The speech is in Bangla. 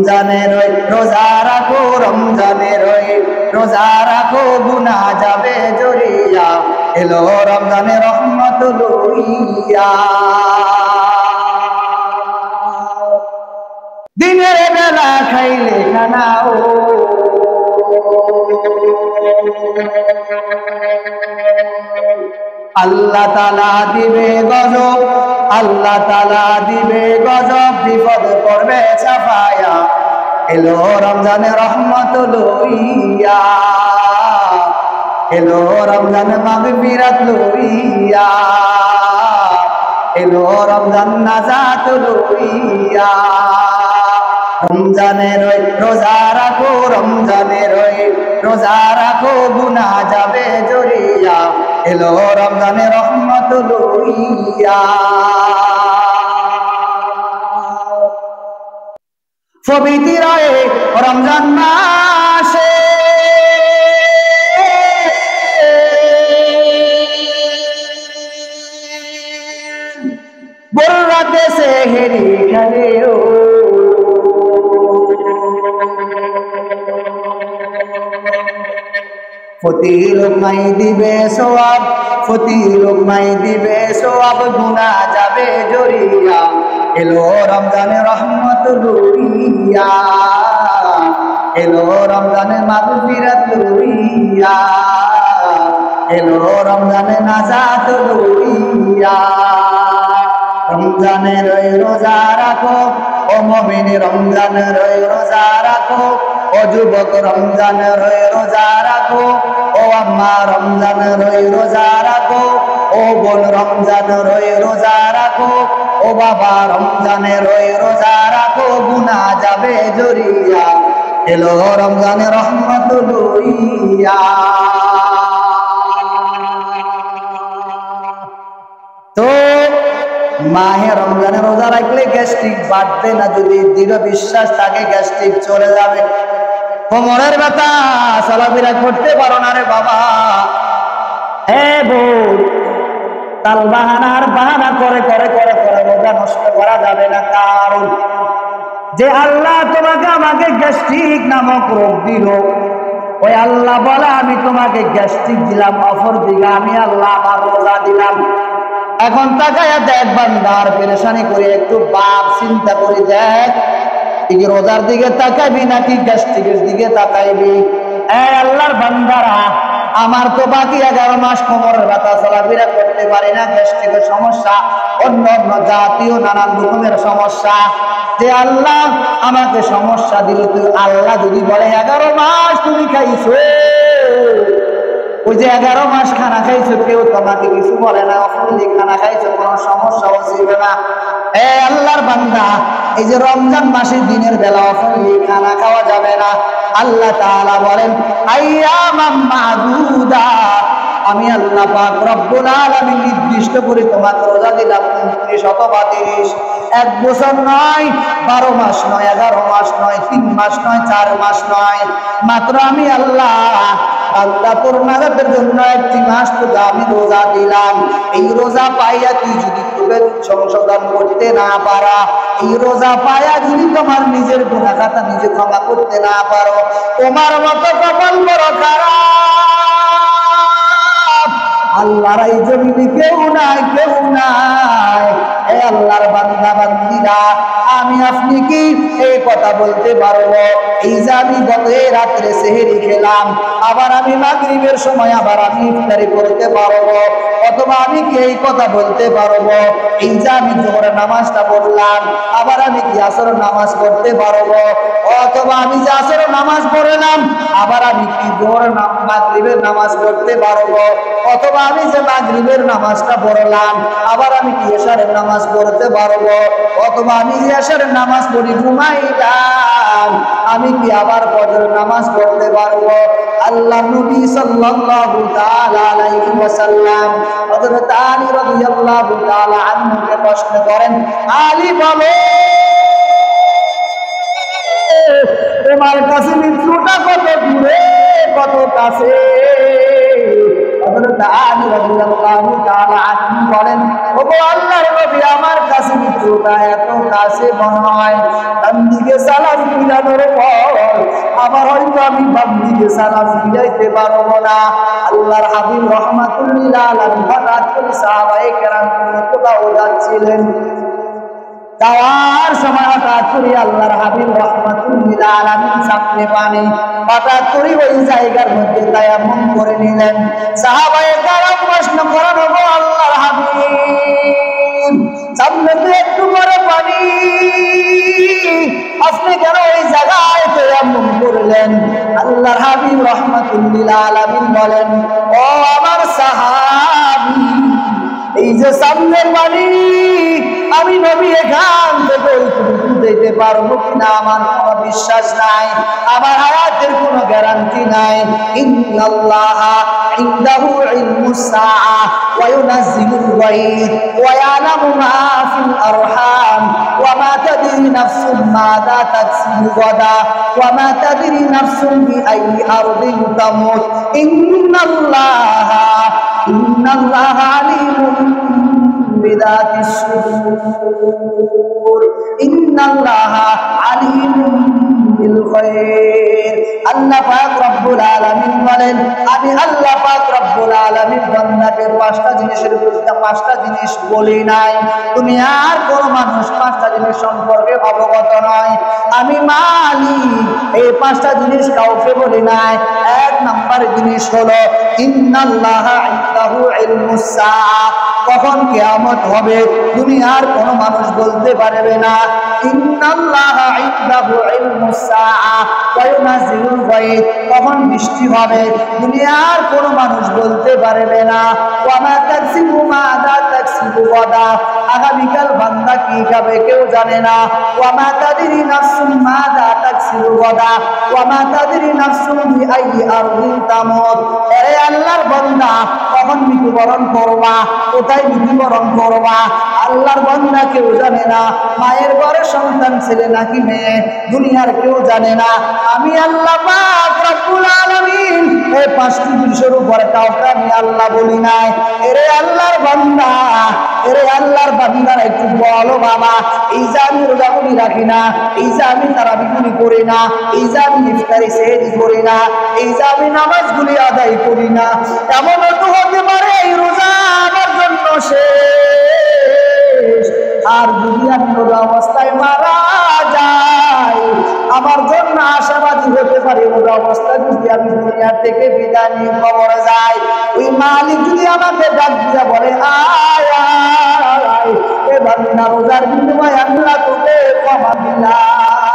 রমজানের ওই রোজা রাখো, রমজানের ওই রোজা রাখো, গুনাহ যাবে জড়িয়া, এলো রমজানের রহমত লইয়া। দিনের বেলা খাইলে খানাও, আল্লাহ তাআলা দিবে গজব, আল্লাহ তাআলা দিবে গজব, বিপদ পড়বে ছাপায়া, এলো রমজানের রহমত লইয়া, এলো রমজান মাগফিরাত লইয়া, এলো রমজান নাজাত লইয়া। রমজানের ওই রোজা রাখো, রমজানের ওই রোজা রাখো, গুনাহ যাবে জড়িয়া, এলো রমজানের রহমত লইয়া। পবিত্র রমজান মাসে বড় রাতে সেহরি খেলেও, প্রতি লোকমাই দিবে সওয়াব, প্রতি লোকমাই দিবে সওয়াব, গুনাহ যাবে জড়িয়া, এলো রমজানের রহমত লইয়া, এলো রমজানের মাগফিরাত লইয়া, এলো রমজানের নাজাত লইয়া। রমজানের ওই রোজা রাখো, ও মুমিন রমজানের ওই রোজা রাখো, ও যুবক রমজানের ওই রোজা রাখো, ও আম্মা রমজানের ওই রোজা রাখো, ও বোন রমজানের ওই রোজা রাখো, ও বাবা রমজানের ওই রোজা রাখো, গুনাহ যাবে জড়িয়া, এলো রমজানের রহমত লইয়া। তো মাহে রমজানে রোজা রাখলে গ্যাস্ট্রিক বাড়বে না, যদি দৃঢ় বিশ্বাস থাকে গ্যাস্ট্রিক চলে যাবে। কোমরের ব্যথা, চলাফেরা করতে পারো না রে বাবা, হে বোন, তাল বাহানার বাহানা করে করে করে করে রোজা নষ্ট করা যাবে না। কারণ যে আল্লাহ তোমাকে আমাকে গ্যাস্ট্রিক নামক রোগ দিল, ওই আল্লাহ বলে আমি তোমাকে গ্যাস্ট্রিক দিলাম, অপর দিকে আমি আল্লাহ আমার রোজা দিলাম। এখন তাকায়া দেখ বান্দার পেরেশানি করে, একটু বাপ চিন্তা করে দেখ, এই রোজার দিকে তাকাইবি নাকি গ্যাস্ট্রিকের দিকে তাকাইবি? আল্লাহর বান্দারা, আমার তো বাকি 11 মাস কোমরের ব্যথা, চলাফেরা করতে পারি না, গ্যাস্ট্রিকের সমস্যা, অন্য অন্য জাতীয় নানান রকমের সমস্যা। যে আল্লাহ আমাকে সমস্যা দিল, তুই আল্লাহ যদি বলে 11 মাস তুমি খাইছো, ওই যে 11 মাস খানা খাইছো, কেউ তোমাকে কিছু বলে না, অফুল্লি খানা খাইছো, কোনো সমস্যা হচ্ছিল না। আল্লাহর বান্দা, এই যে রমজান মাসের দিনের বেলা অফুল্লি খানা খাওয়া যাবে না। আল্লাহ তাআলা বলেন আইয়ামাম মাদুদা, আমি আল্লাহ পাক রব্বুল আলামিন নির্দিষ্ট করে তোমাকে রোজা দিলাম 29 অথবা 30, 1 বছর নয়, 12 মাস নয়, 11 মাস নয়, 3 মাস নয়, 4 মাস নয়, মাত্র আমি আল্লাহ তোর নাজাতের জন্য 1 মাস তোকে আমি রোজা দিলাম। এই রোজা পাইয়া তুই যদি তোকে সংশোধন করতে না পারা, এই রোজা পাইয়া যদি তোমার নিজের গুনাহ খাতা নিজে ক্ষমা করতে না পারো, তোমার মতো কপাল বড় খারাপ, আল্লাহর এই জমিনে কেউ নাই, কেউ নাই। আল্লাহর বান্দা বান্দিরা, আমি আপনি কি এই কথা বলতে পারবো, এই যে আমি গত রাত্রে সেহরি খেলাম, আবার আমি মাগরিবের সময় আবার আমি ইফতারি করতে পারবো? অথবা আমি কি এই কথা বলতে পারবো, এই যে আমি জোহরের নামাজটা পড়লাম, আবার আমি কি আসরের নামাজ পড়তে পারবো? অথবা আমি যে আসরের নামাজ পড়লাম, আবার আমি কি জোহরের মাগরিবের নামাজ পড়তে পারবো? অথবা আমি যে মাগরিবের নামাজটা পড়লাম, আবার আমি কি এশারের নামাজ পড়তে পারবো? অথবা আমি যে এশারের নামাজ পড়ি ঘুমাইলাম, আমি কি আবার ফজরের নামাজ পড়তে পারবো? আল্লাহ নবী সাল্লাল্লাহু তাআলা আলাইহি ওয়াসাল্লাম হযরত আলী রাদিয়াল্লাহু তাআলা আনহুকে প্রশ্ন করেন, আলী বলো, তোমার কাছে মৃত্যুটা কত দূরে, কত কাছে? হযরত আলী রাদিয়াল্লাহু তাআলা আনহু বলেন, ওগো আল্লাহর নবী, আমার কাছে মৃত্যুটা এত কাছে মনে হয়, ডান দিকে সালাম ফিরানোর পর আবার হয়তো আমি বাম দিকে সালাম ফিরাইতে পারবো না। আল্লাহর হাবিব রাহমাতুল লিল আলামিন হঠাৎ করে সাহাবায়ে কেরাম কোথাও যাচ্ছিলেন, যাওয়ার সময় হঠাৎ করে আল্লাহর হাবিব রাহমাতুল লিল আলামিন সামনে পানি, হঠাৎ করে ওই জায়গার মধ্যে তায়াম্মুম করে নিলেন। সাহাবায়ে কেরাম প্রশ্ন করেন, ওগো আল্লাহর হাবিব, সামনে তো একটু করে পানি, আপনি কেন ওই জায়গায় তায়াম্মুম করলেন? আল্লাহর হাবিব রাহমাতুল লিল আলামিন বলেন, ও আমার সাহাবী, এই যে সামনের পানি, আমি নবী এখান থেকে দিতে পারবো কিনা আমার কোনো বিশ্বাস নাই, আমার হায়াতের কোনো গ্যারান্টি নাই। ইন্নাল্লাহা ইনদাহু ইলমুস সাআ ওয়া ইউনাজ্জিলুল গায়ব ওয়া ইয়ালামু মা ফিল আরহাম ওয়া মা তাদরি নাফসুম মাযা তাকসিবু গাদা ওয়া মা তাদরি নাফসুম বিআইয়ি আরদিন তামুত। ইন্নাল্লাহা আলিমুন বিযাতিস সুদূর। ইন্নাল্লাহা আলিমুন বিল গায়ব। আল্লাহ পাক রব্বুল আলামিন বলেন, আমি আল্লাহ পাক রব্বুল আলামিন বান্দাকে পাঁচটা জিনিসের বিরুদ্ধে পাঁচটা জিনিস বলি নাই, তুমি আর কোন মানুষ পাঁচটা জিনিস সম্পর্কে অবগত নয়, আমি মালিক এই পাঁচটা জিনিস কাউকে বলি নাই। এক নাম্বার জিনিস হলো ইন্নাল্লাহা ইনদাহু ইলমুস সাআ, কখন কিয়ামত হবে দুনিয়ার কোনো মানুষ বলতে পারবে না। ইন্নাল্লাহা ইনদাহু ইলমুস সাআ ওয়া ইউনাজ্জিলুল গায়ব, কখন বৃষ্টি হবে দুনিয়ার কোনো মানুষ বলতে পারবে না। ওয়া মা তাকসিবু মাযা তাকসিবু গাদা, আগামীকাল বান্দা কি খাবে কেউ জানে না। ওয়া মা তাদরি নাফসুম মাযা তাকসিবু গাদা ওয়া মা তাদরি নাফসুম বিআইয়ি আরদিন তামুত। হে আল্লাহর বান্দা, কখন মৃত্যুবরণ করবা, কোথায় মৃত্যুবরণ করবা আল্লাহর বান্দা কেউ জানে না। মায়ের ঘরে সন্তান ছেলে নাকি মেয়ে দুনিয়ার কেউ জানে না। আমি আল্লাহ পাক রব্বুল আলামিন এই পাঁচটি জিনিসের উপরে কাউকে আমি আল্লাহ বলি নাই। এরে আল্লাহর বান্দা, এরে আল্লাহর বান্দারা একটু বলো বাবা, এই যে আমি রোজা করি রাখি না, এই যে আমি তারাবি করি না, এই যে আমি ইফতারি সেহরি করি না, এই যে আমি নামাজগুলি আদায় করি না, এমন তো হতে পারে এই রোজা আমার জন্য শেষ, আর যদি আমি রোজা অবস্থায় মারা যাই আমার জন্য আশাবাদী হতে পারে রোজা অবস্থায় যদি আমি দুনিয়া থেকে বিদায় নিয়ে কবরে যাই, ওই মালিক যদি আমাকে ডাক দিয়া বলে আয় আয়, এ বান্দা রোজার বিনিময়ে আল্লাহ তোকে ক্ষমা দিলাম।